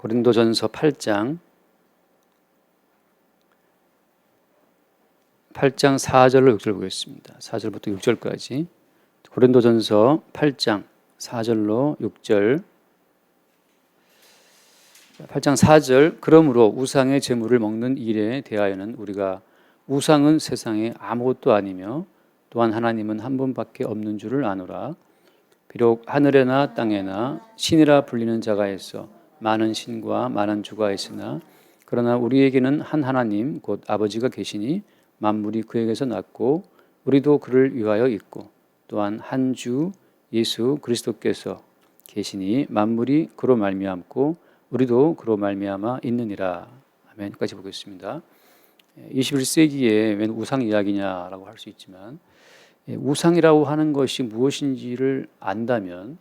고린도전서 8장 4절로 6절 보겠습니다. 4절부터 6절까지. 고린도전서 8장 4절로 6절. 8장 4절. 그러므로 우상의 제물을 먹는 일에 대하여는 우리가 우상은 세상에 아무것도 아니며 또한 하나님은 한 분밖에 없는 줄을 아노라. 비록 하늘에나 땅에나 신이라 불리는 자가 있어 많은 신과 많은 주가 있으나 그러나 우리에게는 한 하나님 곧 아버지가 계시니 만물이 그에게서 났고 우리도 그를 위하여 있고 또한 한 주 예수 그리스도께서 계시니 만물이 그로 말미암고 우리도 그로 말미암아 있느니라. 아멘까지 보겠습니다. 21세기에 웬 우상 이야기냐라고 할 수 있지만 우상이라고 하는 것이 무엇인지를 안다면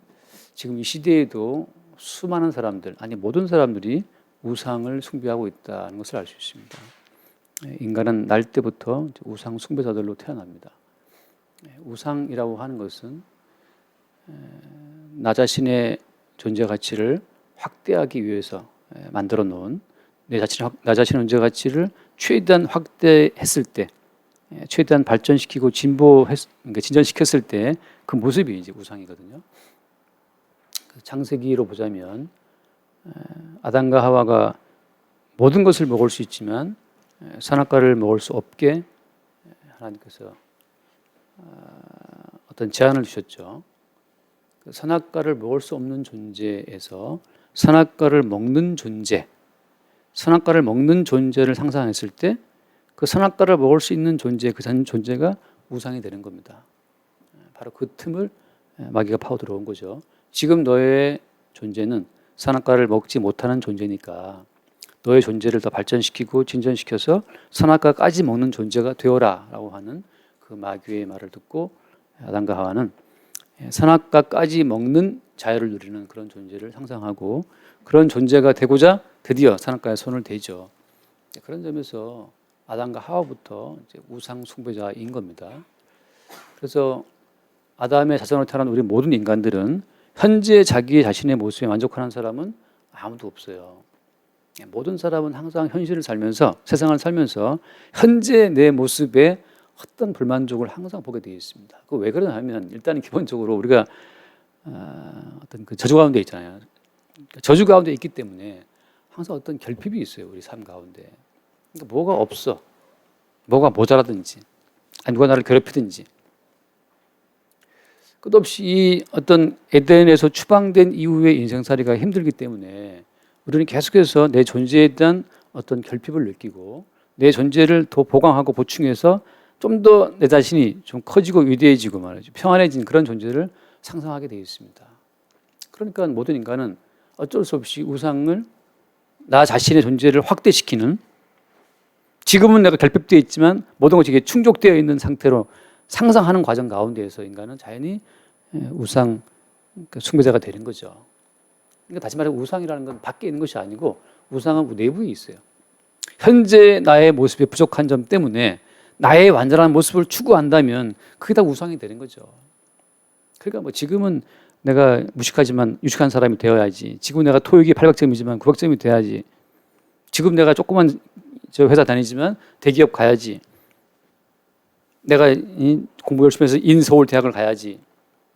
지금 이 시대에도 수많은 사람들, 아니 모든 사람들이 우상을 숭배하고 있다는 것을 알 수 있습니다. 인간은 날 때부터 우상 숭배자들로 태어납니다. 우상이라고 하는 것은 나 자신의 존재 가치를 확대하기 위해서 만들어 놓은 나 자신의 존재 가치를 최대한 확대했을 때, 최대한 발전시키고 진전시켰을 때 그 모습이 이제 우상이거든요. 창세기로 보자면 아담과 하와가 모든 것을 먹을 수 있지만 선악과를 먹을 수 없게 하나님께서 어떤 제한을 주셨죠. 선악과를 먹을 수 없는 존재에서 선악과를 먹는 존재, 선악과를 먹는 존재를 상상했을 때 그 선악과를 먹을 수 있는 존재, 그 존재가 우상이 되는 겁니다. 바로 그 틈을 마귀가 파고 들어온 거죠. 지금 너의 존재는 선악과를 먹지 못하는 존재니까 너의 존재를 더 발전시키고 진전시켜서 선악과까지 먹는 존재가 되어라 라고 하는 그 마귀의 말을 듣고 아담과 하와는 선악과까지 먹는 자유를 누리는 그런 존재를 상상하고 그런 존재가 되고자 드디어 선악과에 손을 대죠. 그런 점에서 아담과 하와부터 이제 우상 숭배자인 겁니다. 그래서 아담의 자손으로 태어난 우리 모든 인간들은 현재 자기 자신의 모습에 만족하는 사람은 아무도 없어요. 모든 사람은 항상 현실을 살면서 세상을 살면서 현재 내 모습에 어떤 불만족을 항상 보게 되어 있습니다. 그 왜 그러냐 하면 일단 기본적으로 우리가 어떤 그 저주 가운데 있잖아요. 저주 가운데 있기 때문에 항상 어떤 결핍이 있어요. 우리 삶 가운데. 그러니까 뭐가 없어. 뭐가 모자라든지 아니 누가 나를 괴롭히든지 끝없이 이 어떤 에덴에서 추방된 이후의 인생살이가 힘들기 때문에 우리는 계속해서 내 존재에 대한 어떤 결핍을 느끼고 내 존재를 더 보강하고 보충해서 좀 더 내 자신이 좀 커지고 위대해지고 말이죠. 평안해진 그런 존재를 상상하게 되어 있습니다. 그러니까 모든 인간은 어쩔 수 없이 우상을 나 자신의 존재를 확대시키는 지금은 내가 결핍되어 있지만 모든 것이 충족되어 있는 상태로 상상하는 과정 가운데에서 인간은 자연히 우상 숭배자가 되는 거죠. 그러니까 다시 말해 우상이라는 건 밖에 있는 것이 아니고 우상은 내부에 있어요. 현재 나의 모습의 부족한 점 때문에 나의 완전한 모습을 추구한다면 그게 다 우상이 되는 거죠. 그러니까 뭐 지금은 내가 무식하지만 유식한 사람이 되어야지. 지금 내가 토익이 800점이지만 900점이 돼야지. 지금 내가 조그만 저 회사 다니지만 대기업 가야지. 내가 공부 열심히 해서 인서울 대학을 가야지.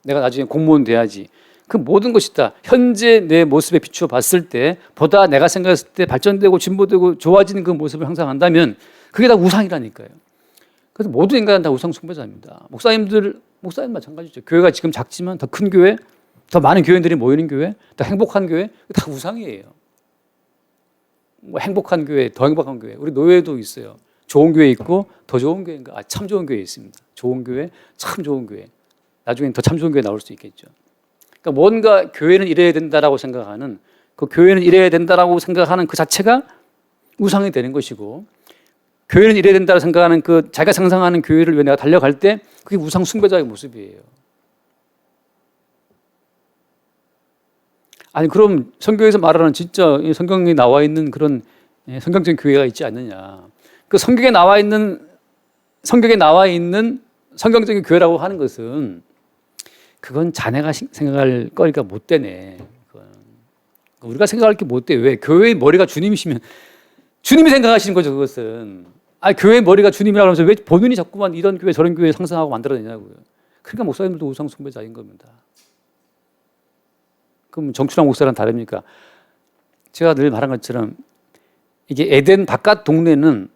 내가 나중에 공무원 돼야지. 그 모든 것이 다 현재 내 모습에 비추어 봤을 때 보다 내가 생각했을 때 발전되고 진보되고 좋아지는 그 모습을 항상한다면 그게 다 우상이라니까요. 그래서 모든 인간은 다 우상 숭배자입니다. 목사님 마찬가지죠. 교회가 지금 작지만 더 큰 교회, 더 많은 교회들이 모이는 교회, 더 행복한 교회, 다 우상이에요. 뭐 행복한 교회, 더 행복한 교회. 우리 노예도 있어요. 좋은 교회 있고 더 좋은 교회인가? 참 좋은 교회 있습니다. 좋은 교회, 참 좋은 교회. 나중엔 더 참 좋은 교회 나올 수도 있겠죠. 그러니까 뭔가 교회는 이래야 된다라고 생각하는 그 교회는 이래야 된다라고 생각하는 그 자체가 우상이 되는 것이고 교회는 이래야 된다고 생각하는 그 자기가 상상하는 교회를 위해 내가 달려갈 때 그게 우상 숭배자의 모습이에요. 아니 그럼 성경에서 말하는 진짜 성경에 나와 있는 그런 성경적인 교회가 있지 않느냐. 그 성경에 나와 있는 성경적인 교회라고 하는 것은 그건 자네가 생각할 거리가 못 되네. 우리가 생각할 게 못 돼. 왜? 교회의 머리가 주님이시면 주님이 생각하시는 거죠, 그것은. 교회의 머리가 주님이라고 하면서 왜 본인이 자꾸만 이런 교회 저런 교회 상상하고 만들어내냐고요. 그러니까 목사님들도 우상 숭배자인 겁니다. 그럼 정춘환 목사랑 다릅니까? 제가 늘 말한 것처럼 이게 에덴 바깥 동네는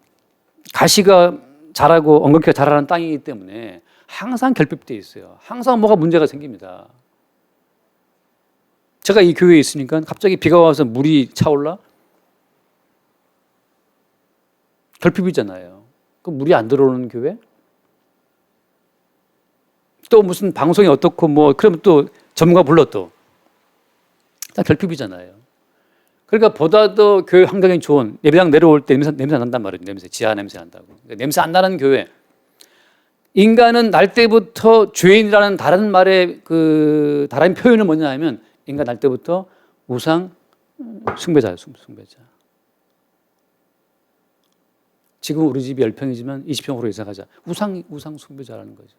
가시가 자라고 엉겅퀴가 자라는 땅이기 때문에 항상 결핍되어 있어요. 항상 뭐가 문제가 생깁니다. 제가 이 교회에 있으니까 갑자기 비가 와서 물이 차올라? 결핍이잖아요. 그 물이 안 들어오는 교회? 또 무슨 방송이 어떻고 그러면 또 전문가 불러 또. 다 결핍이잖아요. 그러니까 보다 더 교회 환경이 좋은 예배당 내려올 때 냄새 안 난단 말이에요. 지하 냄새 난다고. 그러니까 냄새 안 나는 교회. 인간은 날 때부터 죄인이라는 다른 말의 다른 표현은 뭐냐면 인간 날 때부터 우상 숭배자예요. 숭배자. 지금 우리 집이 10평이지만 20평으로 이사가자. 우상 숭배자라는 거죠.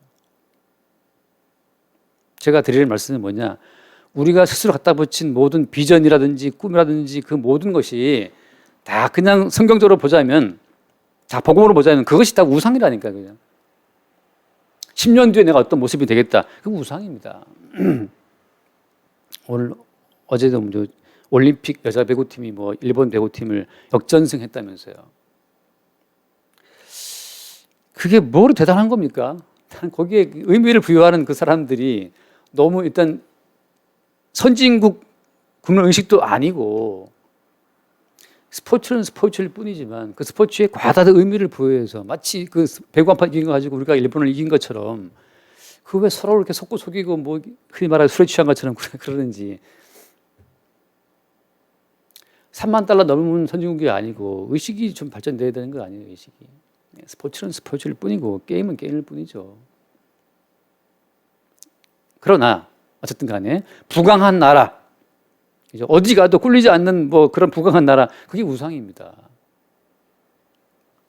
제가 드릴 말씀은 뭐냐? 우리가 스스로 갖다 붙인 모든 비전이라든지 꿈이라든지 그 모든 것이 다 그냥 성경적으로 보자면, 다 복음으로 보자면 그것이 다 우상이라니까 그냥. 10년 뒤에 내가 어떤 모습이 되겠다. 그 우상입니다. 어제도 올림픽 여자 배구팀이 일본 배구팀을 역전승했다면서요. 그게 뭐로 대단한 겁니까? 거기에 의미를 부여하는 그 사람들이 너무 일단 선진국 굽는 의식도 아니고 스포츠는 스포츠일 뿐이지만 그 스포츠에 과다한 의미를 부여해서 마치 그 배구 한 판 이긴 거 가지고 우리가 일본을 이긴 것처럼 그 왜 서로 이렇게 속고 속이고 흔히 말하는 술에 취한 것처럼 그러는지. 3만 달러 넘으면 선진국이 아니고 의식이 좀 발전돼야 되는 거 아니에요, 의식이. 스포츠는 스포츠일 뿐이고 게임은 게임일 뿐이죠. 그러나 어쨌든 간에 부강한 나라, 어디 가도 꿀리지 않는 그런 부강한 나라, 그게 우상입니다.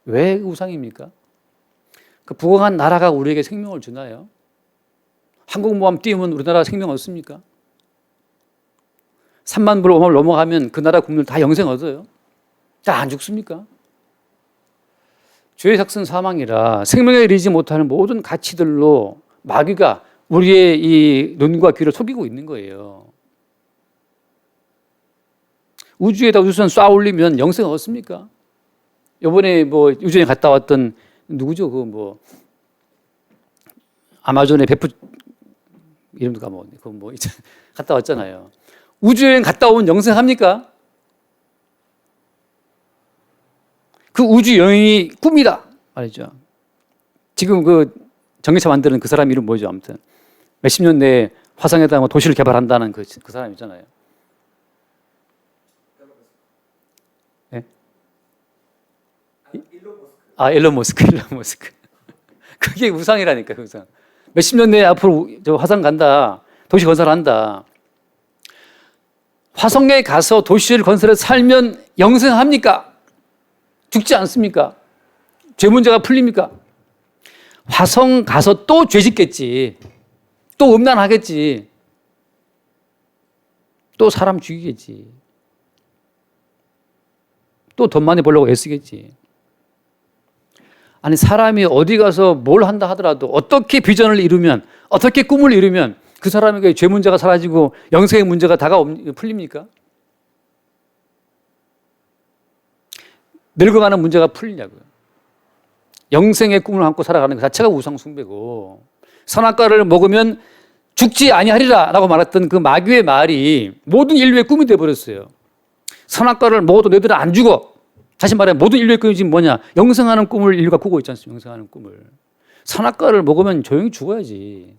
왜 우상입니까? 그 부강한 나라가 우리에게 생명을 주나요? 항공모함 띄우면 우리나라 생명 얻습니까? 3만 불 5만 넘어가면 그 나라 국민들 다 영생 얻어요? 다 안 죽습니까? 죄의 삭은 사망이라 생명에 이르지 못하는 모든 가치들로 마귀가 우리의 이 눈과 귀를 속이고 있는 거예요. 우주에다 우주선 쏴 올리면 영생 얻습니까? 이번에 우주에 갔다 왔던 누구죠? 아마존의 베프 이름도 까먹었네. 갔다 왔잖아요. 우주여행 갔다 오면 영생합니까? 그 우주 여행이 꿈이다 말이죠. 지금 전기차 만드는 그 사람 이름 뭐죠? 아무튼 몇십 년 내에 화성에다 도시를 개발한다는 그 사람 있잖아요. 네? 일론 머스크. 그게 우상이라니까, 우상. 몇십 년 내에 앞으로 화성 간다. 도시 건설한다. 화성에 가서 도시를 건설해서 살면 영생합니까? 죽지 않습니까? 죄 문제가 풀립니까? 화성 가서 또 죄 짓겠지. 또 음란하겠지. 또 사람 죽이겠지. 또 돈 많이 벌려고 애쓰겠지. 아니, 사람이 어디 가서 뭘 한다 하더라도 어떻게 비전을 이루면, 어떻게 꿈을 이루면 그 사람에게 죄 문제가 사라지고 영생의 문제가 풀립니까? 늙어가는 문제가 풀리냐고요. 영생의 꿈을 안고 살아가는 것 자체가 우상 숭배고, 선악과를 먹으면 죽지 아니하리라 라고 말했던 그 마귀의 말이 모든 인류의 꿈이 되어버렸어요. 선악과를 먹어도 너희들은 안 죽어. 다시 말해 모든 인류의 꿈이 지금 뭐냐? 영생하는 꿈을 인류가 꾸고 있지 않습니까? 영생하는 꿈을. 선악과를 먹으면 조용히 죽어야지.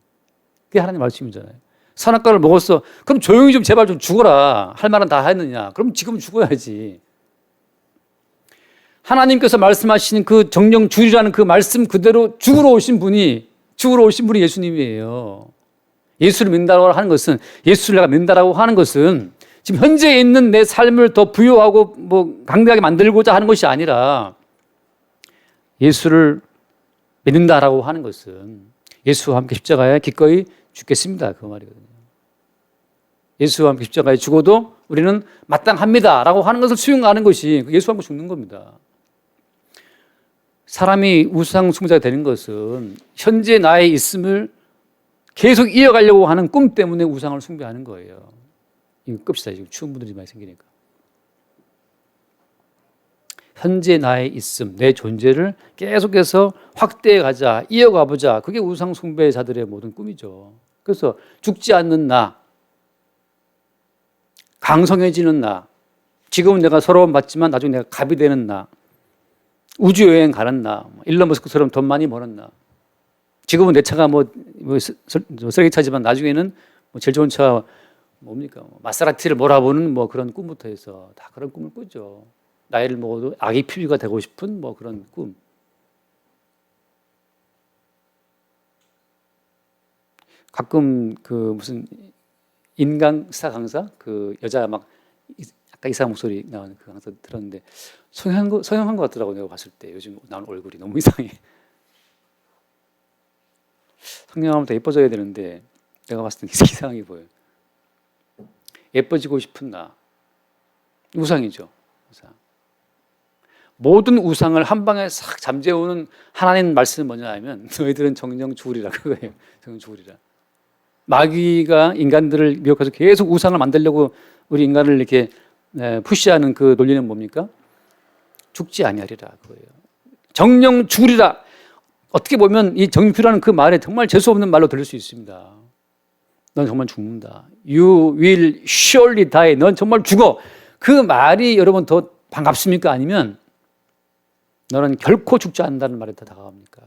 그게 하나님 말씀이잖아요. 선악과를 먹었어. 그럼 조용히 좀 제발 좀 죽어라. 할 말은 다 했느냐? 그럼 지금 죽어야지. 하나님께서 말씀하시는 그 정령 주리라는 그 말씀 그대로 죽으러 오신 분이 예수님이에요. 예수를 믿는다고 하는 것은, 예수를 내가 믿는다라고 하는 것은 지금 현재 있는 내 삶을 더 부여하고 강대하게 만들고자 하는 것이 아니라, 예수를 믿는다라고 하는 것은 예수와 함께 십자가에 기꺼이 죽겠습니다. 그 말이거든요. 예수와 함께 십자가에 죽어도 우리는 마땅합니다라고 하는 것을 수용하는 것이 예수 안고 죽는 겁니다. 사람이 우상 숭배자가 되는 것은 현재 나의 있음을 계속 이어가려고 하는 꿈 때문에 우상을 숭배하는 거예요. 이거 끕시다. 지금 추운 분들이 많이 생기니까. 현재 나의 있음, 내 존재를 계속해서 확대해 가자, 이어가 보자. 그게 우상 숭배자들의 모든 꿈이죠. 그래서 죽지 않는 나, 강성해지는 나, 지금은 내가 서러움 받지만 나중에 내가 갑이 되는 나, 우주 여행 가는 나, 일론 머스크처럼 돈 많이 버는 나. 지금은 내 차가 쓰레기차지만 나중에는 제일 좋은 차 뭡니까? 마세라티를 몰아보는 그런 꿈부터 해서 다 그런 꿈을 꾸죠. 나이를 먹어도 아기 피비가 되고 싶은 그런 꿈. 가끔 무슨 인강사 강사 여자 막 약간 이상한 목소리 나오는 그 강사 들었는데 성형한 것 같더라고. 내가 봤을 때 요즘 나오는 얼굴이 너무 이상해. 성형하면 더 예뻐져야 되는데 내가 봤을 때 이상하게 보여요. 예뻐지고 싶은 나. 우상이죠. 우상. 모든 우상을 한 방에 싹 잠재우는 하나님 말씀은 뭐냐면 너희들은 정령 죽으리라 그거예요. 정령 죽으리라. 마귀가 인간들을 미혹해서 계속 우상을 만들려고 우리 인간을 이렇게 푸시하는 그 논리는 뭡니까? 죽지 아니하리라 그거예요. 정령 죽으리라. 어떻게 보면 이 정령이라는 그 말에 정말 재수 없는 말로 들릴 수 있습니다. 넌 정말 죽는다. You will surely die. 넌 정말 죽어. 그 말이 여러분 더 반갑습니까? 아니면 너는 결코 죽지 않는다는 말에 더 다가갑니까?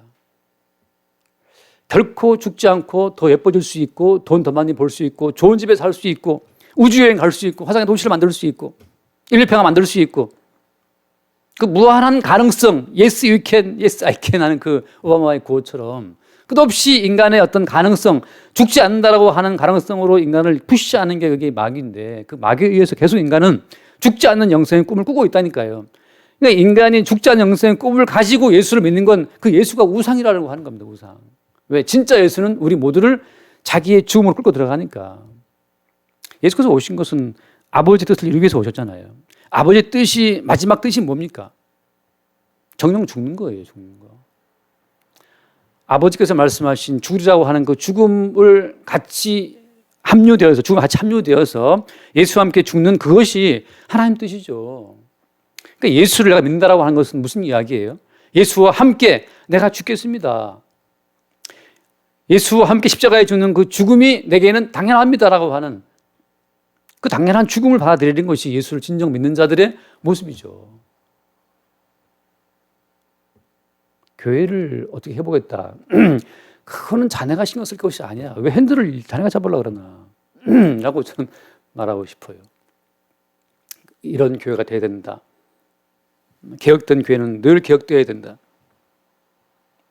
결코 죽지 않고 더 예뻐질 수 있고 돈 더 많이 벌 수 있고 좋은 집에 살 수 있고 우주여행 갈 수 있고 화성의 도시를 만들 수 있고 인류평화 만들 수 있고 그 무한한 가능성 Yes you can, Yes I can 하는 그 오바마의 구호처럼 끝없이 인간의 어떤 가능성 죽지 않는다라고 하는 가능성으로 인간을 푸시하는 게 그게 마귀인데 그 마귀에 의해서 계속 인간은 죽지 않는 영생의 꿈을 꾸고 있다니까요. 그러니까 인간이 죽지 않는 영생의 꿈을 가지고 예수를 믿는 건 그 예수가 우상이라고 하는 겁니다. 우상. 왜? 진짜 예수는 우리 모두를 자기의 죽음으로 끌고 들어가니까. 예수께서 오신 것은 아버지 뜻을 이루기 위해서 오셨잖아요. 아버지의 뜻이 마지막 뜻이 뭡니까? 정령 죽는 거예요. 죽는 거. 아버지께서 말씀하신 죽으리라고 하는 그 죽음을 같이 합류되어서 죽음 같이 합류되어서 예수와 함께 죽는 그것이 하나님 뜻이죠. 그러니까 예수를 내가 믿는다라고 하는 것은 무슨 이야기예요? 예수와 함께 내가 죽겠습니다. 예수와 함께 십자가에 죽는 그 죽음이 내게는 당연합니다라고 하는 그 당연한 죽음을 받아들이는 것이 예수를 진정 믿는 자들의 모습이죠. 교회를 어떻게 해보겠다. 그거는 자네가 신경 쓸 것이 아니야. 왜 핸들을 자네가 잡으려고 그러나. 라고 저는 말하고 싶어요. 이런 교회가 돼야 된다. 개혁된 교회는 늘 개혁되어야 된다.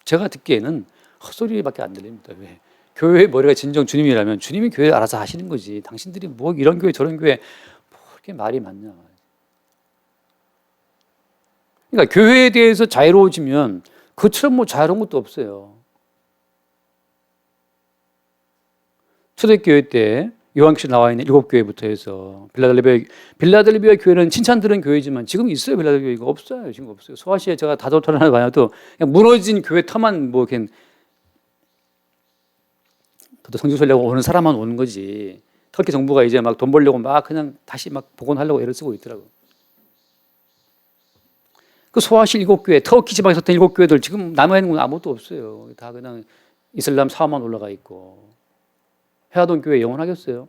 제가 듣기에는 헛소리밖에 안 들립니다. 왜? 교회의 머리가 진정 주님이라면 주님이 교회 알아서 하시는 거지. 당신들이 뭐 이런 교회 저런 교회 뭐 이렇게 말이 많냐. 그러니까 교회에 대해서 자유로워지면 그처럼 뭐 자유로운 것도 없어요. 초대교회 때 요한계시록 나와 있는 7교회부터 해서 빌라델비아 교회는 칭찬 들은 교회지만 지금 있어요. 빌라델비아 교회가 없어요. 지금 없어요. 소아시아에 제가 다도토를 하나 봐도 그냥 무너진 교회 터만 뭐 이렇게 성지 살려고 오는 사람만 오는 거지. 터키 정부가 이제 막 돈 벌려고 막 그냥 다시 막 복원하려고 애를 쓰고 있더라고. 그 소아시 7교회, 터키 지방에 있었던 7교회들 지금 남아있는 건 아무것도 없어요. 다 그냥 이슬람 사업만 올라가 있고. 해화동 교회 영원하겠어요?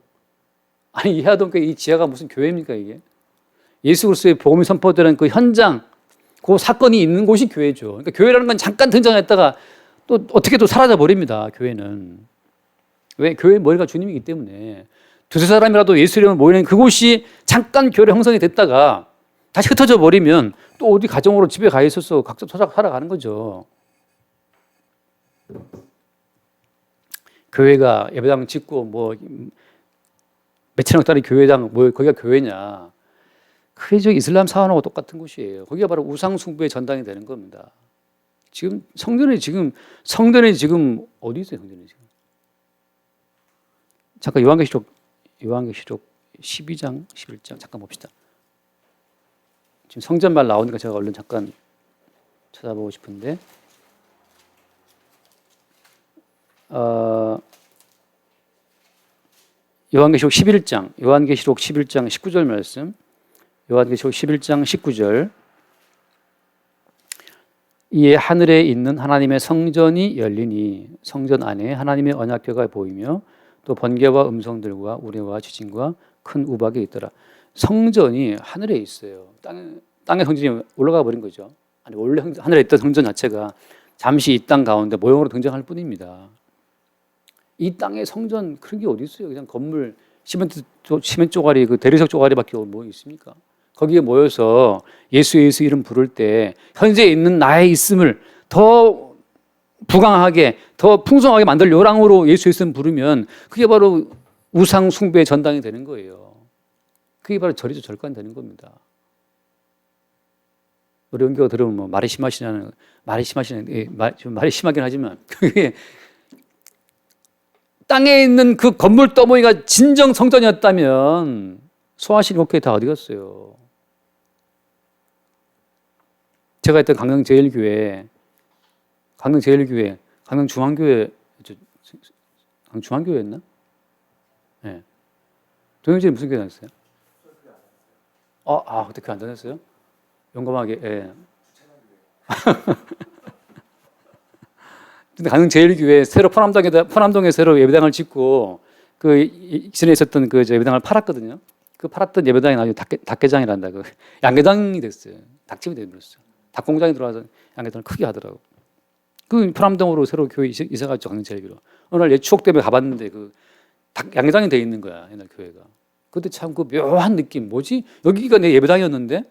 아니, 이 해화동 교회 이 지하가 무슨 교회입니까, 이게? 예수 그리스도의 복음이 선포되는 그 현장, 그 사건이 있는 곳이 교회죠. 그러니까 교회라는 건 잠깐 등장했다가 또 어떻게 또 사라져 버립니다, 교회는. 왜? 교회의 머리가 주님이기 때문에. 두세 사람이라도 예수 이름을 모이는 그곳이 잠깐 교회 형성이 됐다가 다시 흩어져 버리면 또 어디 가정으로 집에 가 있어서 각자 살아가는 거죠. 교회가 예배당 짓고 뭐 몇천억짜리 교회당 뭐 거기가 교회냐? 그게 저 이슬람 사원하고 똑같은 곳이에요. 거기가 바로 우상 숭배의 전당이 되는 겁니다. 지금 성전에 지금 어디 있어요? 성전에 지금? 잠깐 요한계시록 12장, 11장 잠깐 봅시다. 지금 성전말 나오니까 제가 얼른 잠깐 찾아보고 싶은데 요한계시록 11장 19절 말씀. 요한계시록 11장 19절. 이에 하늘에 있는 하나님의 성전이 열리니 성전 안에 하나님의 언약궤가 보이며 또 번개와 음성들과 우레와 지진과 큰 우박이 있더라. 성전이 하늘에 있어요. 땅의 성전이 올라가 버린 거죠. 아니 원래 하늘에 있던 성전 자체가 잠시 이 땅 가운데 모형으로 등장할 뿐입니다. 이 땅의 성전 그런 게 어디 있어요? 그냥 건물 시멘트 쪼가리 그 대리석 쪼가리밖에 뭐 있습니까? 거기에 모여서 예수 이름 부를 때 현재 있는 나의 있음을 더 부강하게 더 풍성하게 만들 요랑으로 예수 이름 부르면 그게 바로 우상 숭배의 전당이 되는 거예요. 그게 바로 절이죠. 절간 되는 겁니다. 우리 연교가 들으면 뭐 말이 심하시냐는 말이 심하긴 하지만 그게 땅에 있는 그 건물 더머니가 진정 성전이었다면 소아실 목회 다 어디 갔어요? 제가 했던 강릉제일교회, 강릉중앙교회, 중앙교회였나? 네. 동영진이 무슨 교회 다녔어요? 그때 교회 안 다녔어요? 용감하게, 예. 근데 강릉제일교회 새로 포남동에 새로 예배당을 짓고 그 이전에 있었던 그 예배당을 팔았거든요. 그 팔았던 예배당이 나중에 닭게장이란다. 그 양계장이 됐어요. 닭집이 되버렸어요. 닭공장이 들어와서 양계장을 크게 하더라고. 그 포남동으로 새로 교회 이사 갔죠. 강릉제일교로. 어느 날 추억 때문에 가봤는데 그 양계장이 돼 있는 거야. 옛날 교회가. 그때 참 그 묘한 느낌. 뭐지? 여기가 내 예배당이었는데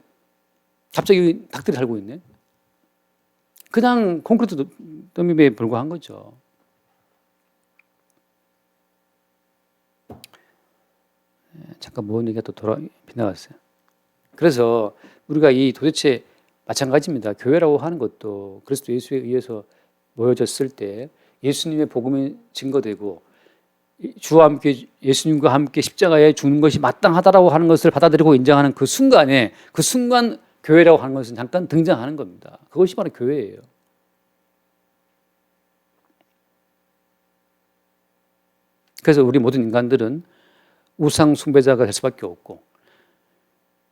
갑자기 닭들이 살고 있네. 그냥 콘크리트 더미에 불과한 거죠. 잠깐 뭔 얘기가 또 빗나갔어요. 그래서 우리가 이 도대체 마찬가지입니다. 교회라고 하는 것도 그리스도 예수에 의해서 모여졌을 때 예수님의 복음이 증거되고 주와 함께 예수님과 함께 십자가에 죽는 것이 마땅하다라고 하는 것을 받아들이고 인정하는 그 순간 교회라고 하는 것은 잠깐 등장하는 겁니다. 그것이 바로 교회예요. 그래서 우리 모든 인간들은 우상 숭배자가 될 수밖에 없고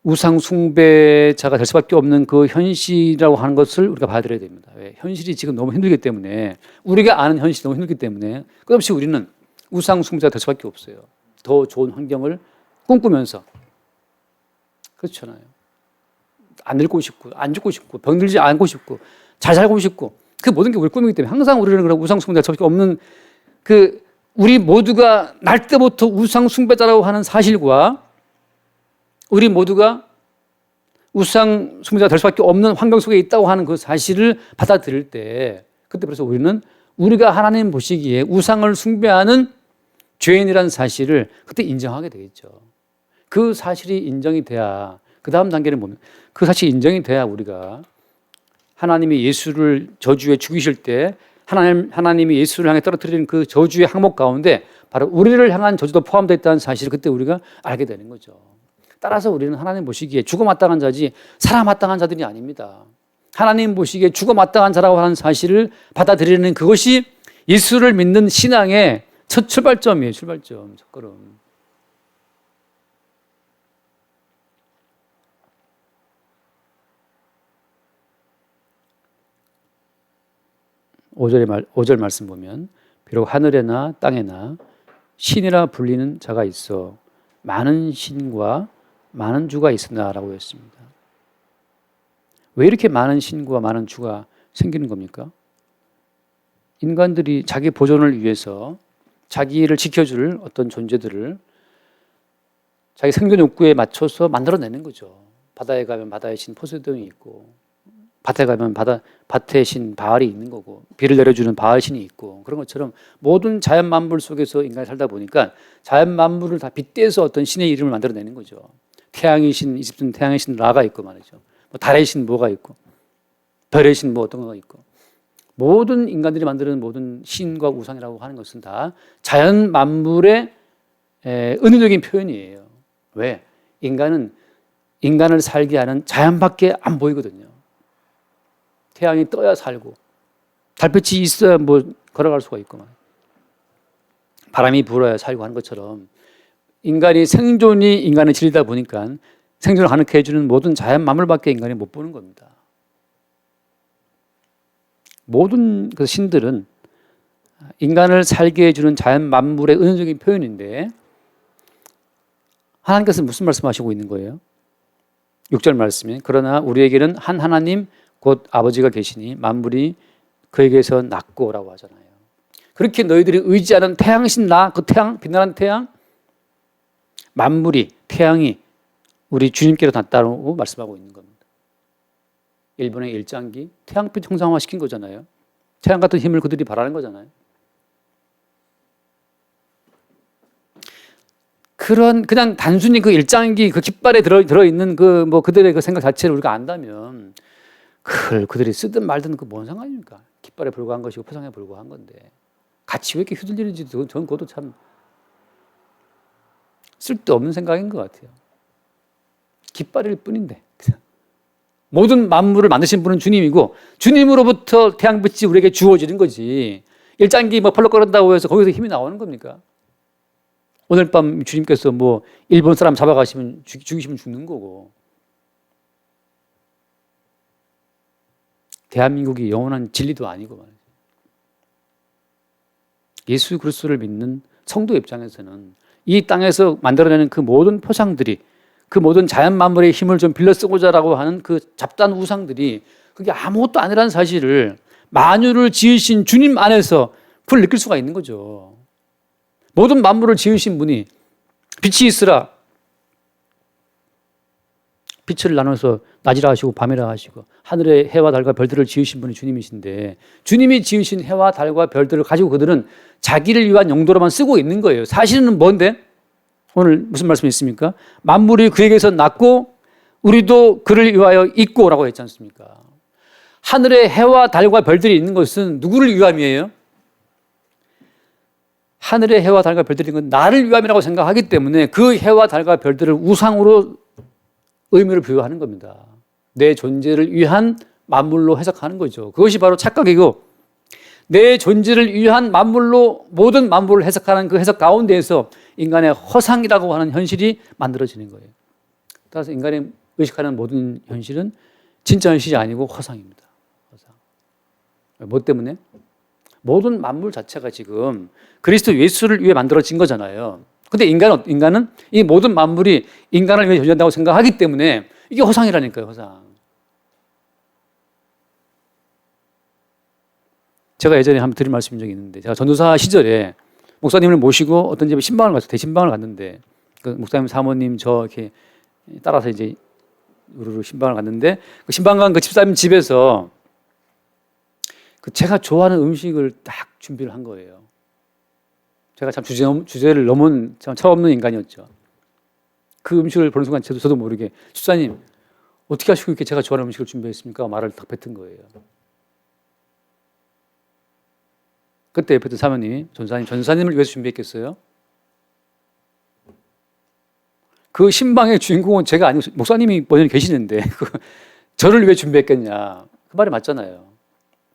우상 숭배자가 될 수밖에 없는 그 현실이라고 하는 것을 우리가 받아들여야 됩니다. 왜? 현실이 지금 너무 힘들기 때문에 우리가 아는 현실이 너무 힘들기 때문에 끝없이 우리는 우상 숭배자가 될 수밖에 없어요. 더 좋은 환경을 꿈꾸면서 그렇잖아요. 안 늙고 싶고 안 죽고 싶고 병들지 않고 싶고 잘 살고 싶고 그 모든 게 우리 꿈이기 때문에 항상 우리는 그런 우상 숭배자 될 수밖에 없는 그 우리 모두가 날 때부터 우상 숭배자라고 하는 사실과 우리 모두가 우상 숭배자가 될 수밖에 없는 환경 속에 있다고 하는 그 사실을 받아들일 때 그때 그래서 우리는 우리가 하나님 보시기에 우상을 숭배하는 죄인이라는 사실을 그때 인정하게 되겠죠. 그 사실이 인정이 돼야 그 다음 단계는 뭐냐면 그 사실이 인정이 돼야 우리가 하나님이 예수를 저주에 죽이실 때 하나님이 예수를 향해 떨어뜨리는 그 저주의 항목 가운데 바로 우리를 향한 저주도 포함되어 있다는 사실을 그때 우리가 알게 되는 거죠. 따라서 우리는 하나님 보시기에 죽어마땅한 자지 살아마땅한 자들이 아닙니다. 하나님 보시기에 죽어마땅한 자라고 하는 사실을 받아들이는 그것이 예수를 믿는 신앙의 첫 출발점이에요. 첫걸음. 5절 말씀 보면 비록 하늘에나 땅에나 신이라 불리는 자가 있어 많은 신과 많은 주가 있으나라고 했습니다. 왜 이렇게 많은 신과 많은 주가 생기는 겁니까? 인간들이 자기 보존을 위해서 자기를 지켜줄 어떤 존재들을 자기 생존 욕구에 맞춰서 만들어내는 거죠. 바다에 가면 바다의 신 포세이돈이 있고 밭에 가면 밭의 신 바알이 있는 거고 비를 내려주는 바알 신이 있고 그런 것처럼 모든 자연 만물 속에서 인간이 살다 보니까 자연 만물을 다 빗대서 어떤 신의 이름을 만들어내는 거죠. 태양의 신, 이집트는 태양의 신 라가 있고 말이죠. 뭐 달의 신 뭐가 있고 별의 신 뭐 어떤 거가 있고 모든 인간들이 만드는 모든 신과 우상이라고 하는 것은 다 자연 만물의 은유적인 표현이에요. 왜? 인간을 살게 하는 자연밖에 안 보이거든요. 태양이 떠야 살고 달빛이 있어야 뭐 걸어갈 수가 있구만. 바람이 불어야 살고 하는 것처럼 인간이 생존이 인간의 진리다 보니까 생존을 가능케 해주는 모든 자연 만물밖에 인간이 못 보는 겁니다. 모든 그 신들은 인간을 살게 해주는 자연 만물의 은연적인 표현인데 하나님께서 무슨 말씀하시고 있는 거예요? 6절 말씀에 그러나 우리에게는 한 하나님 곧 아버지가 계시니 만물이 그에게서 났고라고 하잖아요. 그렇게 너희들이 의지하는 태양신 나, 그 태양, 빛나는 태양, 만물이, 태양이 우리 주님께로 났다고 말씀하고 있는 겁니다. 일본의 일장기, 태양빛 형상화 시킨 거잖아요. 태양 같은 힘을 그들이 바라는 거잖아요. 그냥 단순히 그 일장기 그 깃발에 들어있는 그들의 그 생각 자체를 우리가 안다면 그들이 쓰든 말든 그 뭔 상관입니까? 깃발에 불과한 것이고 표상에 불과한 건데 같이 왜 이렇게 휘둘리는지 저는 그것도 참 쓸데없는 생각인 것 같아요. 깃발일 뿐인데 모든 만물을 만드신 분은 주님이고 주님으로부터 태양빛이 우리에게 주어지는 거지 일장기 펄럭거린다고 해서 거기서 힘이 나오는 겁니까? 오늘 밤 주님께서 일본 사람 잡아가시면 죽이시면 죽는 거고 대한민국이 영원한 진리도 아니고 말이죠. 예수 그리스도를 믿는 성도 입장에서는 이 땅에서 만들어내는 그 모든 표상들이 그 모든 자연 만물의 힘을 좀 빌려 쓰고자라고 하는 그 잡다한 우상들이 그게 아무것도 아니라는 사실을 만유를 지으신 주님 안에서 그걸 느낄 수가 있는 거죠. 모든 만물을 지으신 분이 빛이 있으라 빛을 나눠서 낮이라 하시고 밤이라 하시고 하늘의 해와 달과 별들을 지으신 분이 주님이신데 주님이 지으신 해와 달과 별들을 가지고 그들은 자기를 위한 용도로만 쓰고 있는 거예요. 사실은 뭔데? 오늘 무슨 말씀이 있습니까? 만물이 그에게서 났고 우리도 그를 위하여 있고 라고 했지 않습니까? 하늘의 해와 달과 별들이 있는 것은 누구를 위함이에요? 하늘의 해와 달과 별들이 있는 건 나를 위함이라고 생각하기 때문에 그 해와 달과 별들을 우상으로 의미를 부여하는 겁니다. 내 존재를 위한 만물로 해석하는 거죠. 그것이 바로 착각이고 내 존재를 위한 만물로 모든 만물을 해석하는 그 해석 가운데에서 인간의 허상이라고 하는 현실이 만들어지는 거예요. 따라서 인간이 의식하는 모든 현실은 진짜 현실이 아니고 허상입니다. 허상. 뭐 때문에? 모든 만물 자체가 지금 그리스도 예수를 위해 만들어진 거잖아요. 근데 인간은 이 모든 만물이 인간을 위해 존재한다고 생각하기 때문에 이게 허상이라니까요, 허상. 제가 예전에 한번 드린 말씀인 적이 있는데 제가 전도사 시절에 목사님을 모시고 어떤 집에 신방을 갔어요. 대신방을 갔는데 그 목사님 사모님 저 이렇게 따라서 이제 우르르 신방을 갔는데 그 신방 간 그 집사님 집에서 그 제가 좋아하는 음식을 딱 준비를 한 거예요. 제가 참 주제를 넘은 참 철없는 인간이었죠. 그 음식을 보는 순간 저도 모르게 집사님 어떻게 하시고 이렇게 제가 좋아하는 음식을 준비했습니까? 말을 딱 뱉은 거예요. 그때 옆에 있던 사모님이 전사님을 위해서 준비했겠어요? 그 신방의 주인공은 제가 아니고 목사님이 본인이 계시는데 저를 위해 준비했겠냐. 그 말이 맞잖아요.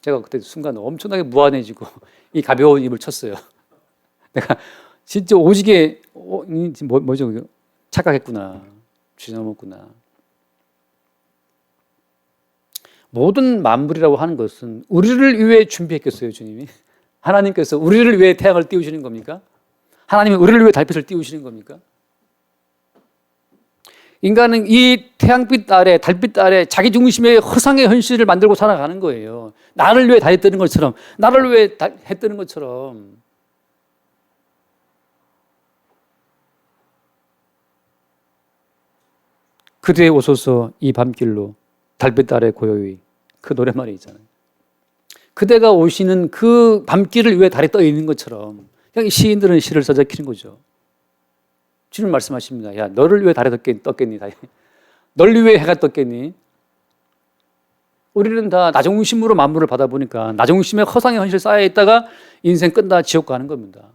제가 그때 순간 엄청나게 무안해지고 이 가벼운 입을 쳤어요. 내가 진짜 오지게 뭐죠? 착각했구나. 주저넘었구나. 모든 만물이라고 하는 것은 우리를 위해 준비했겠어요, 주님이? 하나님께서 우리를 위해 태양을 띄우시는 겁니까? 하나님이 우리를 위해 달빛을 띄우시는 겁니까? 인간은 이 태양빛 아래, 달빛 아래 자기 중심의 허상의 현실을 만들고 살아가는 거예요. 나를 위해 달이 뜨는 것처럼, 나를 위해 해 뜨는 것처럼. 그대에 오소서 이 밤길로 달빛 아래 고요히 그 노랫말이 있잖아요. 그대가 오시는 그 밤길을 위해 달이 떠 있는 것처럼 그냥 시인들은 시를 써적히는 거죠. 주님 말씀하십니다. 야, 너를 위해 달이 떴겠니? 널 위해 해가 떴겠니? 우리는 다 나중심으로 만물을 받아보니까 나중심의 허상의 현실 쌓여 있다가 인생 끝나 지옥 가는 겁니다.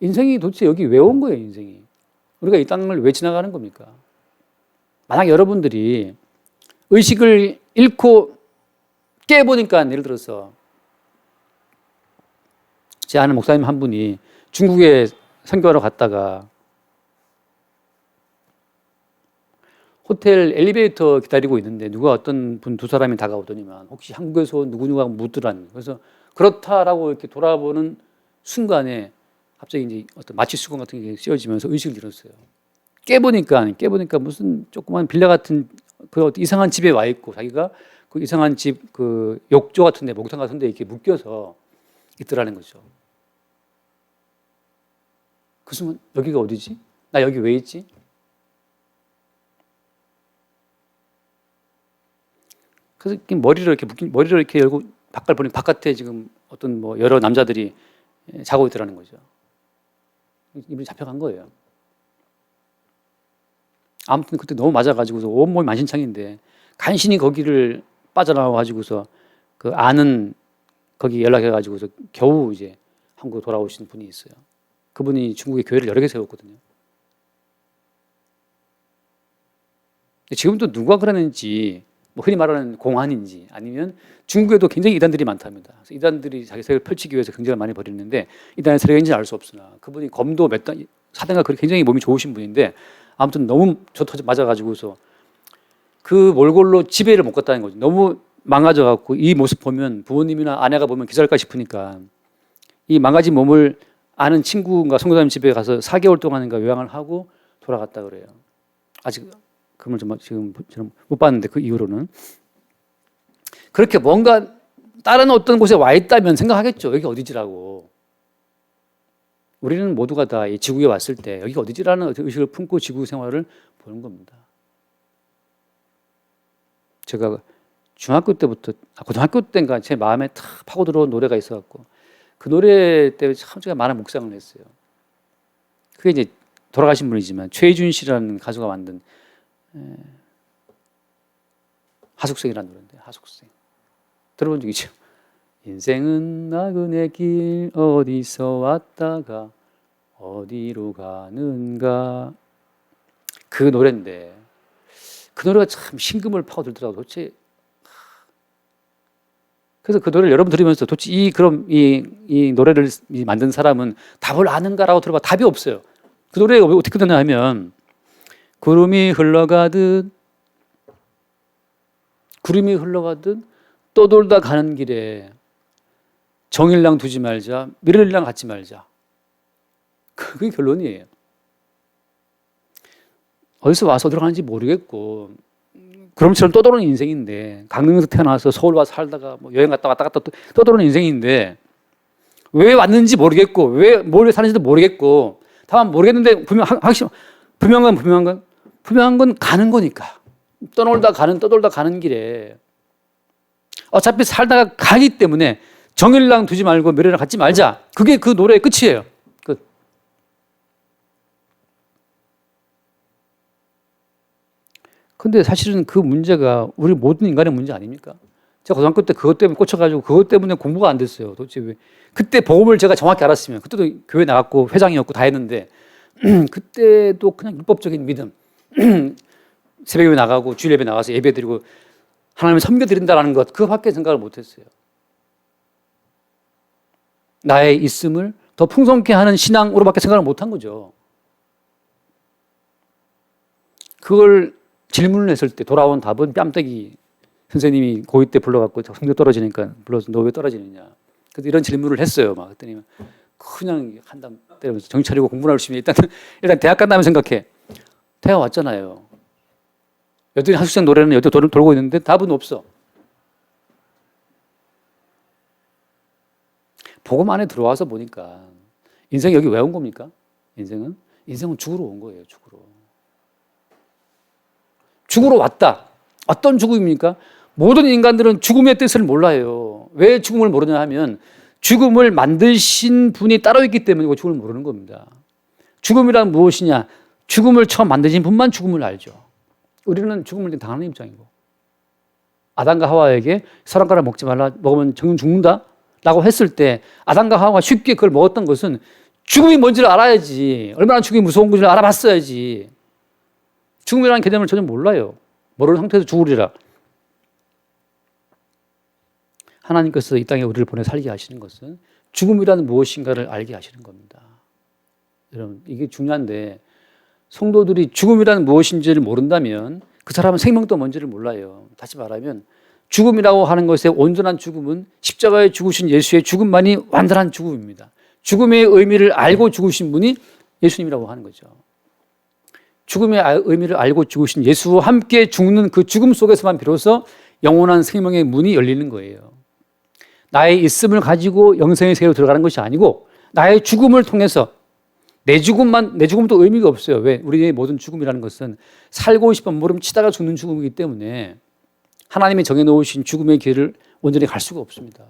인생이 도대체 여기 왜 온 거예요, 인생이? 우리가 이 땅을 왜 지나가는 겁니까? 만약 여러분들이 의식을 잃고 깨보니까, 예를 들어서 제 아는 목사님 한 분이 중국에 선교하러 갔다가 호텔 엘리베이터 기다리고 있는데 누가 어떤 분 두 사람이 다가오더니만 혹시 한국에서 온 누구누가 묻더란. 그래서 그렇다라고 이렇게 돌아보는 순간에 갑자기 이제 어떤 마취 수건 같은 게 씌워지면서 의식을 잃었어요. 깨보니까 무슨 조그만 빌라 같은 그 이상한 집에 와 있고, 자기가 그 이상한 집 그 욕조 같은데, 목욕탕 같은데 이렇게 묶여서 있더라는 거죠. 그 순간 여기가 어디지? 나 여기 왜 있지? 그래서 머리를 이렇게 열고 바깥을 보니 바깥에 지금 어떤 뭐 여러 남자들이 자고 있더라는 거죠. 이분이 잡혀간 거예요. 아무튼 그때 너무 맞아가지고서 온몸이 만신창인데 간신히 거기를 빠져나와가지고서 그 아는 거기 연락해가지고서 겨우 이제 한국 돌아오신 분이 있어요. 그분이 중국에 교회를 여러 개 세웠거든요. 지금도 누가 그러는지, 뭐 흔히 말하는 공안인지, 아니면 중국에도 굉장히 이단들이 많답니다. 그래서 이단들이 자기 세력을 펼치기 위해서 굉장히 많이 벌이는데 이단의 세력인지는 알 수 없으나 그분이 검도 몇 단, 사대가 굉장히 몸이 좋으신 분인데 아무튼 너무 맞아가지고서 그 몰골로 집에를 못 갔다는 거죠. 너무 망가져갖고 이 모습 보면 부모님이나 아내가 보면 기절할까 싶으니까 이 망가진 몸을 아는 친구가 선교사님 집에 가서 4개월 동안인가 요양을 하고 돌아갔다 그래요. 아직 그걸 지금 저는 못 봤는데 그 이후로는 그렇게 뭔가 다른 어떤 곳에 와 있다면 생각하겠죠. 여기 어디지라고. 우리는 모두가 다 이 지구에 왔을 때 여기가 어디지라는 의식을 품고 지구 생활을 보는 겁니다. 제가 중학교 때부터, 고등학교 때인가 제 마음에 탁 파고 들어온 노래가 있어갖고 그 노래 때문에 참 제가 많은 묵상을 했어요. 그게 이제 돌아가신 분이지만 최준 씨라는 가수가 만든 하숙생이라는 노래인데, 하숙생 들어본 적 있죠? 인생은 나그네 길 어디서 왔다가 어디로 가는가, 그 노래인데 그 노래가 참 심금을 파고들더라고요. 도대체 그래서 그 노래를 여러분 들으면서 도대체 이 노래를 만든 사람은 답을 아는가라고 들어봐 답이 없어요. 그 노래가 어떻게 끝나냐 하면 구름이 흘러가듯 떠돌다 가는 길에 정일랑 두지 말자, 미련이랑 갖지 말자. 그게 결론이에요. 어디서 와서 들어가는지 모르겠고 그럼처럼 떠도는 인생인데, 강릉에서 태어나서 서울 와서 살다가 뭐 여행 갔다 왔다 갔다 떠도는 인생인데 왜 왔는지 모르겠고 뭘 사는지도 모르겠고, 다만 모르겠는데 분명한 건 가는 거니까. 떠돌다 가는 길에 어차피 살다가 가기 때문에 정일랑 두지 말고 미련을 갖지 말자. 그게 그 노래의 끝이에요. 끝. 근데 사실은 그 문제가 우리 모든 인간의 문제 아닙니까? 제가 고등학교 때 그것 때문에 꽂혀가지고 그것 때문에 공부가 안 됐어요. 도대체 왜? 그때 복음을 제가 정확히 알았으면, 그때도 교회 나갔고 회장이었고 다 했는데 그때도 그냥 율법적인 믿음, 새벽에 나가고 주일 예배 나가서 예배 드리고 하나님을 섬겨드린다는 것, 그거밖에 생각을 못했어요. 나의 있음을 더 풍성케 하는 신앙으로밖에 생각을 못한 거죠. 그걸 질문을 했을 때 돌아온 답은 뺨때기. 선생님이 고2 때 불러갖고 성적 떨어지니까 불러서 너 왜 떨어지느냐. 그래서 이런 질문을 했어요. 막 그랬더니 그냥 한담 때리면서 정신 차리고 공부나 열심히 일단 대학 간다면 생각해. 대학 왔잖아요. 여전히 하숙생 노래는 여전히 돌고 있는데 답은 없어. 복음 안에 들어와서 보니까 인생이 여기 왜 온 겁니까? 인생은 죽으러 온 거예요. 죽으러 왔다. 어떤 죽음입니까? 모든 인간들은 죽음의 뜻을 몰라요. 왜 죽음을 모르냐 하면 죽음을 만드신 분이 따로 있기 때문에 죽음을 모르는 겁니다. 죽음이란 무엇이냐? 죽음을 처음 만드신 분만 죽음을 알죠. 우리는 죽음을 당하는 입장이고, 아담과 하와에게 사람가를 먹지 말라, 먹으면 정녕 죽는다 라고 했을 때 아담과 하와가 쉽게 그걸 먹었던 것은 죽음이 뭔지를 알아야지. 얼마나 죽음이 무서운 건지를 알아봤어야지. 죽음이라는 개념을 전혀 몰라요. 모르는 상태에서 죽으리라. 하나님께서 이 땅에 우리를 보내 살게 하시는 것은 죽음이라는 무엇인가를 알게 하시는 겁니다. 여러분, 이게 중요한데 성도들이 죽음이라는 무엇인지를 모른다면 그 사람은 생명도 뭔지를 몰라요. 다시 말하면 죽음이라고 하는 것의 온전한 죽음은 십자가에 죽으신 예수의 죽음만이 완전한 죽음입니다. 죽음의 의미를 알고 죽으신 분이 예수님이라고 하는 거죠. 죽음의 의미를 알고 죽으신 예수와 함께 죽는 그 죽음 속에서만 비로소 영원한 생명의 문이 열리는 거예요. 나의 있음을 가지고 영생의 세계로 들어가는 것이 아니고 나의 죽음을 통해서 내 죽음도 의미가 없어요. 왜? 우리의 모든 죽음이라는 것은 살고 싶은 몸부림치다가 죽는 죽음이기 때문에 하나님이 정해놓으신 죽음의 길을 온전히 갈 수가 없습니다.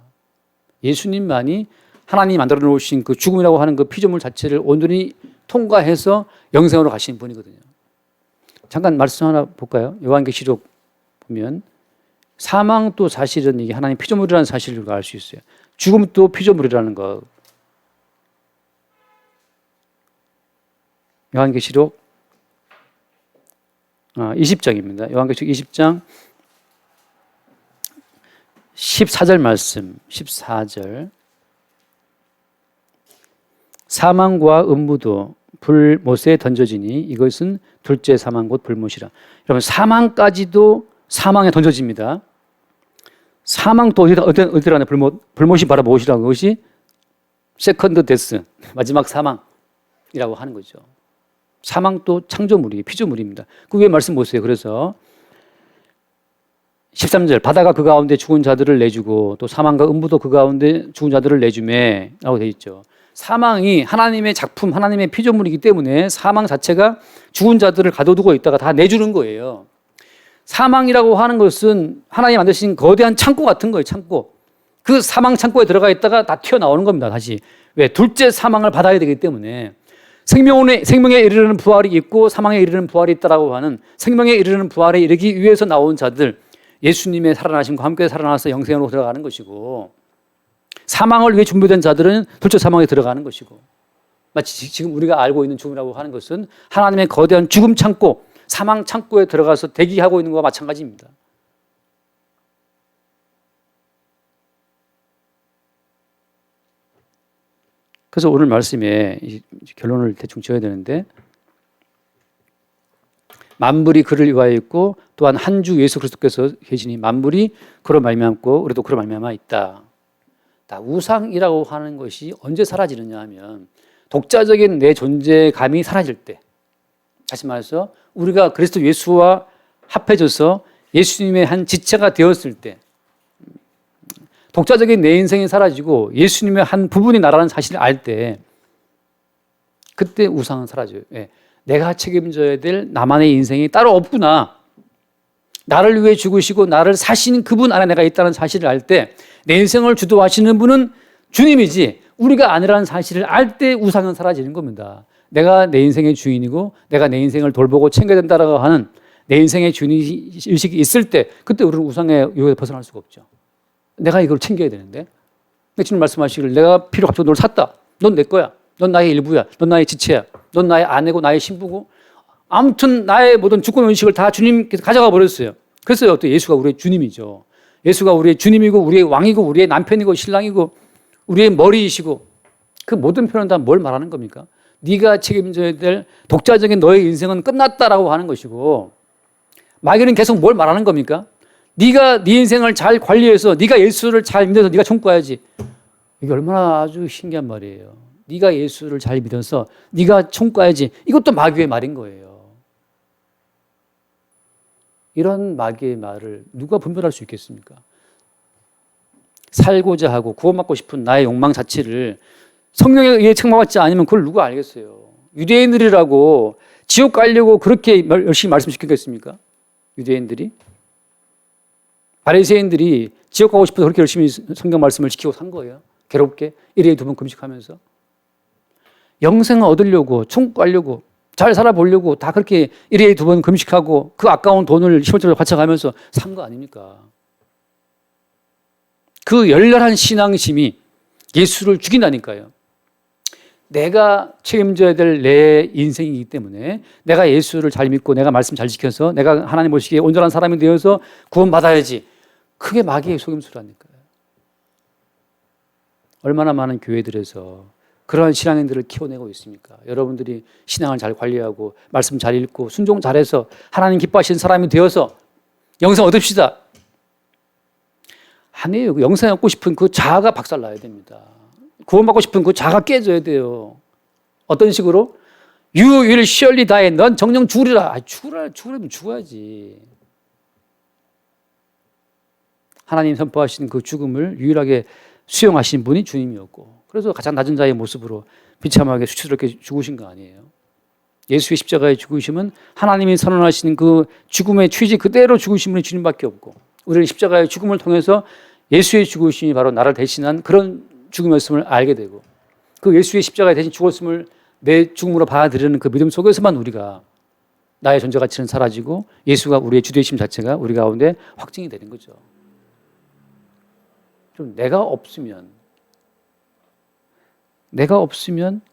예수님만이 하나님이 만들어 놓으신 그 죽음이라고 하는 그 피조물 자체를 온전히 통과해서 영생으로 가시는 분이거든요. 잠깐 말씀 하나 볼까요? 요한계시록 보면 사망도 사실은 이게 하나님 피조물이라는 사실을 우리가 알 수 있어요. 죽음도 피조물이라는 거. 요한계시록 20장입니다. 요한계시록 20장 14절 말씀, 14절. 사망과 음부도 불못에 던져지니 이것은 둘째 사망 곧 불못이라. 여러분, 사망까지도 사망에 던져집니다. 사망도 어디라나 불못이 바로 무엇이라고? 그것이 세컨드 데스, 마지막 사망이라고 하는 거죠. 사망도 창조물이 피조물입니다. 그 위에 말씀 보세요. 그래서 13절 바다가 그 가운데 죽은 자들을 내주고 또 사망과 음부도 그 가운데 죽은 자들을 내주매 라고 되어 있죠. 사망이 하나님의 작품, 하나님의 피조물이기 때문에 사망 자체가 죽은 자들을 가둬두고 있다가 다 내주는 거예요. 사망이라고 하는 것은 하나님이 만드신 거대한 창고 같은 거예요. 창고. 그 사망 창고에 들어가 있다가 다 튀어나오는 겁니다. 다시. 왜? 둘째 사망을 받아야 되기 때문에 생명에 이르는 부활이 있고 사망에 이르는 부활이 있다라고 하는 생명에 이르는 부활에 이르기 위해서 나온 자들, 예수님의 살아나심과 함께 살아나서 영생으로 들어가는 것이고, 사망을 위해 준비된 자들은 둘째 사망에 들어가는 것이고, 마치 지금 우리가 알고 있는 죽음이라고 하는 것은 하나님의 거대한 죽음 창고, 사망 창고에 들어가서 대기하고 있는 것과 마찬가지입니다. 그래서 오늘 말씀에 결론을 대충 지어야 되는데, 만물이 그를 위하여 있고 또한 한 주 예수 그리스도께서 계시니 만물이 그로 말미암고 우리도 그로 말미암아 있다. 우상이라고 하는 것이 언제 사라지느냐 하면 독자적인 내 존재감이 사라질 때, 다시 말해서 우리가 그리스도 예수와 합해져서 예수님의 한 지체가 되었을 때, 독자적인 내 인생이 사라지고 예수님의 한 부분이 나라는 사실을 알 때, 그때 우상은 사라져요. 예. 내가 책임져야 될 나만의 인생이 따로 없구나. 나를 위해 죽으시고 나를 사신 그분 안에 내가 있다는 사실을 알 때, 내 인생을 주도하시는 분은 주님이지 우리가 아니라는 사실을 알 때 우상은 사라지는 겁니다. 내가 내 인생의 주인이고 내가 내 인생을 돌보고 챙겨야 된다라고 하는 내 인생의 주인의식이 있을 때, 그때 우리는 우상의 유혹에 벗어날 수가 없죠. 내가 이걸 챙겨야 되는데, 주님 말씀하시기를 내가 필요 없어 널 샀다. 넌 내 거야. 넌 나의 일부야. 넌 나의 지체야. 넌 나의 아내고 나의 신부고, 아무튼 나의 모든 주권 의식을 다 주님께서 가져가 버렸어요. 그래서 또 예수가 우리의 주님이죠. 예수가 우리의 주님이고 우리의 왕이고 우리의 남편이고 신랑이고 우리의 머리이시고, 그 모든 표현은 다 뭘 말하는 겁니까? 네가 책임져야 될 독자적인 너의 인생은 끝났다라고 하는 것이고, 마귀는 계속 뭘 말하는 겁니까? 네가 네 인생을 잘 관리해서 네가 예수를 잘 믿어서 네가 총과야지. 이게 얼마나 아주 신기한 말이에요. 네가 예수를 잘 믿어서 네가 총과야지. 이것도 마귀의 말인 거예요. 이런 마귀의 말을 누가 분별할 수 있겠습니까? 살고자 하고 구원받고 싶은 나의 욕망 자체를 성령에 의해 책망받지 않으면 그걸 누가 알겠어요? 유대인들이라고 지옥 가려고 그렇게 열심히 말씀시켰겠습니까? 유대인들이? 바리새인들이 지옥 가고 싶어서 그렇게 열심히 성경 말씀을 지키고 산 거예요. 괴롭게 1일에 2번 금식하면서. 영생을 얻으려고, 총구하려고, 잘 살아보려고 다 그렇게 1일에 2번 금식하고 그 아까운 돈을 시골집에 바쳐가면서 산 거 아닙니까? 그 열렬한 신앙심이 예수를 죽인다니까요. 내가 책임져야 될 내 인생이기 때문에 내가 예수를 잘 믿고 내가 말씀 잘 지켜서 내가 하나님 보시기에 온전한 사람이 되어서 구원받아야지. 그게 마귀의 속임수라니까요. 얼마나 많은 교회들에서 그러한 신앙인들을 키워내고 있습니까? 여러분들이 신앙을 잘 관리하고 말씀 잘 읽고 순종 잘해서 하나님 기뻐하시는 사람이 되어서 영생 얻읍시다. 아니에요. 영생 얻고 싶은 그 자아가 박살나야 됩니다. 구원받고 싶은 그 자아가 깨져야 돼요. 어떤 식으로? You will surely die. 넌 정령 죽으리라. 죽으려면 죽어야지. 하나님 선포하신 그 죽음을 유일하게 수용하신 분이 주님이었고, 그래서 가장 낮은 자의 모습으로 비참하게 수치스럽게 죽으신 거 아니에요. 예수의 십자가의 죽으심은 하나님이 선언하신 그 죽음의 취지 그대로 죽으신 분이 주님밖에 없고, 우리는 십자가의 죽음을 통해서 예수의 죽으심이 바로 나를 대신한 그런 죽음이었음을 알게 되고, 그 예수의 십자가에 대신 죽었음을 내 죽음으로 받아들이는 그 믿음 속에서만 우리가 나의 존재 가치는 사라지고 예수가 우리의 주되심 자체가 우리 가운데 확증이 되는 거죠. 좀 내가 없으면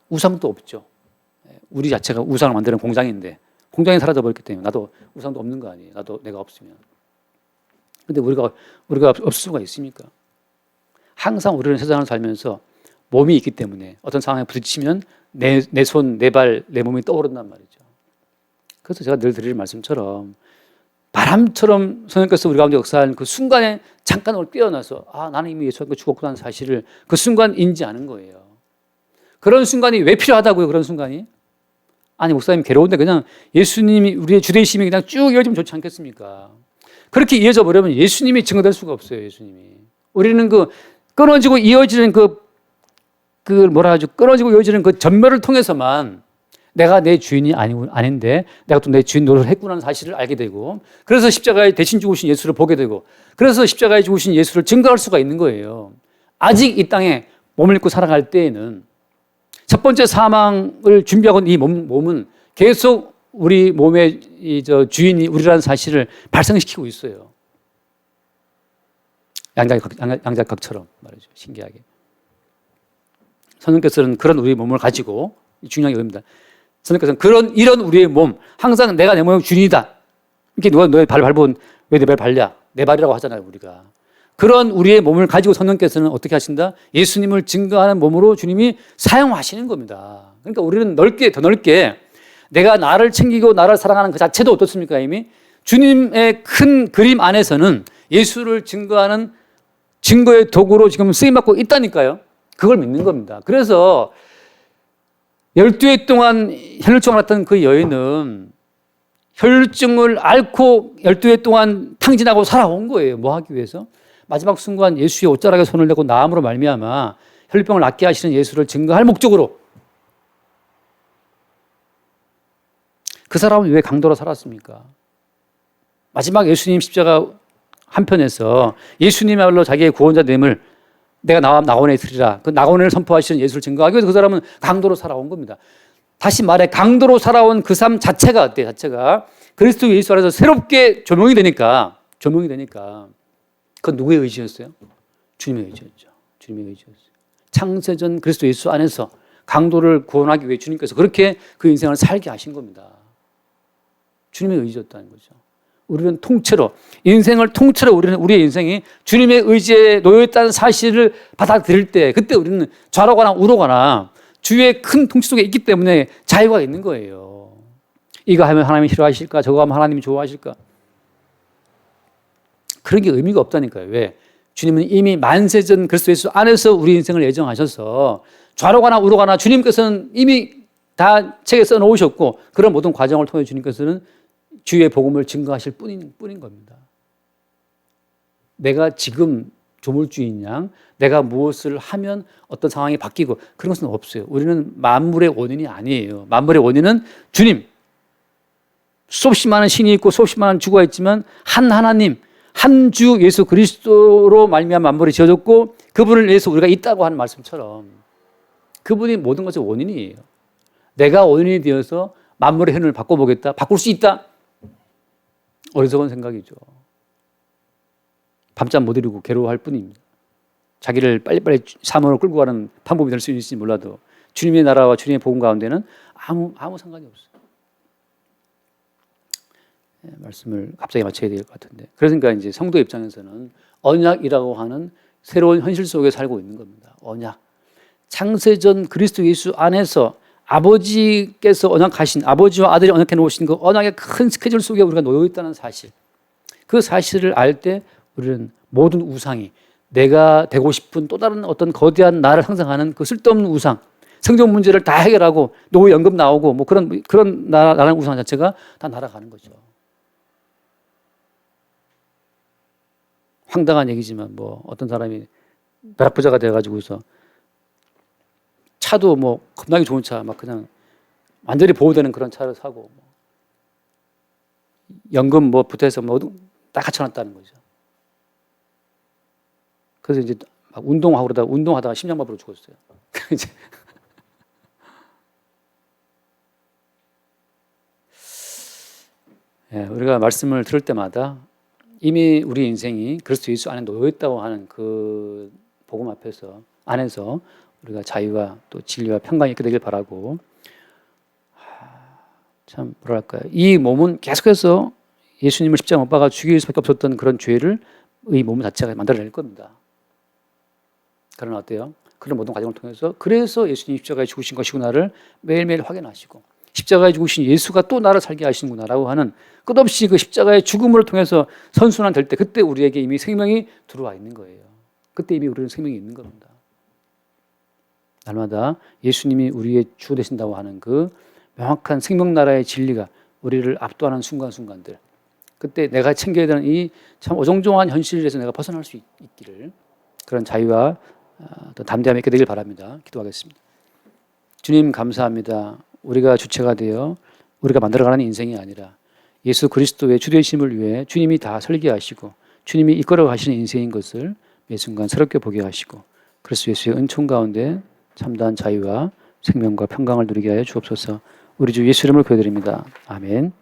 우상도 없죠. 우리 자체가 우상을 만드는 공장인데 공장이 사라져버렸기 때문에 나도 우상도 없는 거 아니에요. 나도 내가 없으면. 근데 우리가 없을 수가 있습니까? 항상 우리는 세상을 살면서 몸이 있기 때문에 어떤 상황에 부딪히면 내 손, 내 발, 내 몸이 떠오른단 말이죠. 그래서 제가 늘 드릴 말씀처럼 바람처럼 성령께서 우리 가운데 역사하는 그 순간에 잠깐 우리 뛰어나서 나는 이미 예수님과 죽었구나 하는 사실을 그 순간 인지하는 거예요. 그런 순간이 왜 필요하다고요? 그런 순간이? 아니 목사님 괴로운데 그냥 예수님이 우리의 주되심이 그냥 쭉 이어지면 좋지 않겠습니까? 그렇게 이어져 버리면 예수님이 증거될 수가 없어요. 예수님이. 우리는 그 끊어지고 이어지는 끊어지고 이어지는 그 전멸을 통해서만 내가 내 주인이 아닌데 내가 또 내 주인 노릇을 했구나 하는 사실을 알게 되고, 그래서 십자가에 대신 죽으신 예수를 보게 되고, 그래서 십자가에 죽으신 예수를 증거할 수가 있는 거예요. 아직 이 땅에 몸을 입고 살아갈 때에는 첫 번째 사망을 준비하고 있는 이 몸은 계속 우리 몸의 주인이 우리라는 사실을 발생시키고 있어요. 양자극처럼 말이죠. 신기하게. 선생님께서는 그런 우리 몸을 가지고, 중요한 게 이겁니다. 선생님께서는 이런 우리의 몸, 항상 내가 내 몸의 주인이다. 이렇게 누가 너의 발을 밟으면 왜 내 발 밟냐? 내 발이라고 하잖아요, 우리가. 그런 우리의 몸을 가지고 선생님께서는 어떻게 하신다? 예수님을 증거하는 몸으로 주님이 사용하시는 겁니다. 그러니까 우리는 더 넓게 내가 나를 챙기고 나를 사랑하는 그 자체도 어떻습니까? 이미 주님의 큰 그림 안에서는 예수를 증거하는 증거의 도구로 지금 쓰임받고 있다니까요. 그걸 믿는 겁니다. 그래서 12해 동안 혈루증을 앓았던 그 여인은 혈루증을 앓고 12해 동안 탕진하고 살아온 거예요. 뭐 하기 위해서? 마지막 순간 예수의 옷자락에 손을 대고 나음으로 말미암아 혈루병을 낫게 하시는 예수를 증거할 목적으로. 그 사람은 왜 강도로 살았습니까? 마지막 예수님 십자가 한편에서 예수님야말로 자기의 구원자됨을 내가 낙원에 있으리라, 그 낙원을 선포하시는 예수를 증거하기 위해서 그 사람은 강도로 살아온 겁니다. 다시 말해 강도로 살아온 그 삶 자체가 어때요? 자체가 그리스도 예수 안에서 새롭게 조명이 되니까 그건 누구의 의지였어요? 주님의 의지였죠. 주님의 의지였어요. 창세전 그리스도 예수 안에서 강도를 구원하기 위해 주님께서 그렇게 그 인생을 살게 하신 겁니다. 주님의 의지였다는 거죠. 우리는 통째로 인생을 통째로 우리의 인생이 주님의 의지에 놓여있다는 사실을 받아들일 때, 그때 우리는 좌로가나 우로가나 주의 큰 통치 속에 있기 때문에 자유가 있는 거예요. 이거 하면 하나님이 싫어하실까? 저거 하면 하나님이 좋아하실까? 그런 게 의미가 없다니까요. 왜? 주님은 이미 만세전 그리스도 예수 안에서 우리 인생을 예정하셔서 좌로가나 우로가나 주님께서는 이미 다 책에 써놓으셨고, 그런 모든 과정을 통해 주님께서는 주의 복음을 증거하실 뿐인 겁니다. 내가 지금 조물주인 양 내가 무엇을 하면 어떤 상황이 바뀌고 그런 것은 없어요. 우리는 만물의 원인이 아니에요. 만물의 원인은 주님. 수없이 많은 신이 있고 수없이 많은 주가 있지만 한 하나님, 한 주 예수 그리스도로 말미암아 만물이 지어졌고 그분을 위해서 우리가 있다고 하는 말씀처럼 그분이 모든 것의 원인이에요. 내가 원인이 되어서 만물의 흐름을 바꿔보겠다. 바꿀 수 있다. 어리석은 생각이죠. 밤잠 못 이루고 괴로워할 뿐입니다. 자기를 빨리빨리 사망으로 끌고 가는 방법이 될 수 있을지 몰라도 주님의 나라와 주님의 복음 가운데는 아무 상관이 없어요. 말씀을 갑자기 마쳐야 될 것 같은데, 그러니까 이제 성도 입장에서는 언약이라고 하는 새로운 현실 속에 살고 있는 겁니다. 언약. 창세전 그리스도 예수 안에서 아버지께서 언약하신, 아버지와 아들이 언약해 놓으신 그 언약의 큰 스케줄 속에 우리가 놓여 있다는 사실, 그 사실을 알 때 우리는 모든 우상이 내가 되고 싶은 또 다른 어떤 거대한 나를 상상하는 그 쓸데없는 우상, 성경 문제를 다 해결하고 노후 연금 나오고 뭐 그런 나라는 우상 자체가 다 날아가는 거죠. 황당한 얘기지만 뭐 어떤 사람이 벼락부자가 돼가지고서 차도 뭐 겁나게 좋은 차 막 그냥 완전히 보호되는 그런 차를 사고 뭐 연금 뭐 부터해서 뭐 딱 갖춰놨다는 거죠. 그래서 이제 막 운동하다가 심장마비로 죽었어요. 이제 우리가 말씀을 들을 때마다 이미 우리 인생이 그리스도 예수 안에 놓여 있다고 하는 그 복음 안에서 우리가 자유와 또 진리와 평강이 있게 되길 바라고, 참 뭐랄까요, 이 몸은 계속해서 예수님을 십자가 못 박아 죽일 수밖에 없었던 그런 죄를 이 몸 자체가 만들어낼 겁니다. 그러나 어때요? 그런 모든 과정을 통해서 그래서 예수님이 십자가에 죽으신 것이구나를 매일매일 확인하시고, 십자가에 죽으신 예수가 또 나를 살게 하시는구나라고 하는 끝없이 그 십자가의 죽음을 통해서 선순환 될 때, 그때 우리에게 이미 생명이 들어와 있는 거예요. 그때 이미 우리는 생명이 있는 겁니다. 날마다 예수님이 우리의 주 되신다고 하는 그 명확한 생명나라의 진리가 우리를 압도하는 순간순간들, 그때 내가 챙겨야 되는 이 참 어정쩡한 현실에서 내가 벗어날 수 있기를, 그런 자유와 또 담대함이 있게 되길 바랍니다. 기도하겠습니다. 주님 감사합니다. 우리가 주체가 되어 우리가 만들어가는 인생이 아니라 예수 그리스도의 주되심을 위해 주님이 다 설계하시고 주님이 이끌어 가시는 인생인 것을 매 순간 새롭게 보게 하시고, 그리스도 예수의 은총 가운데 참다한 자유와 생명과 평강을 누리게 하여 주옵소서. 우리 주 예수 이름으로 기도드립니다. 아멘.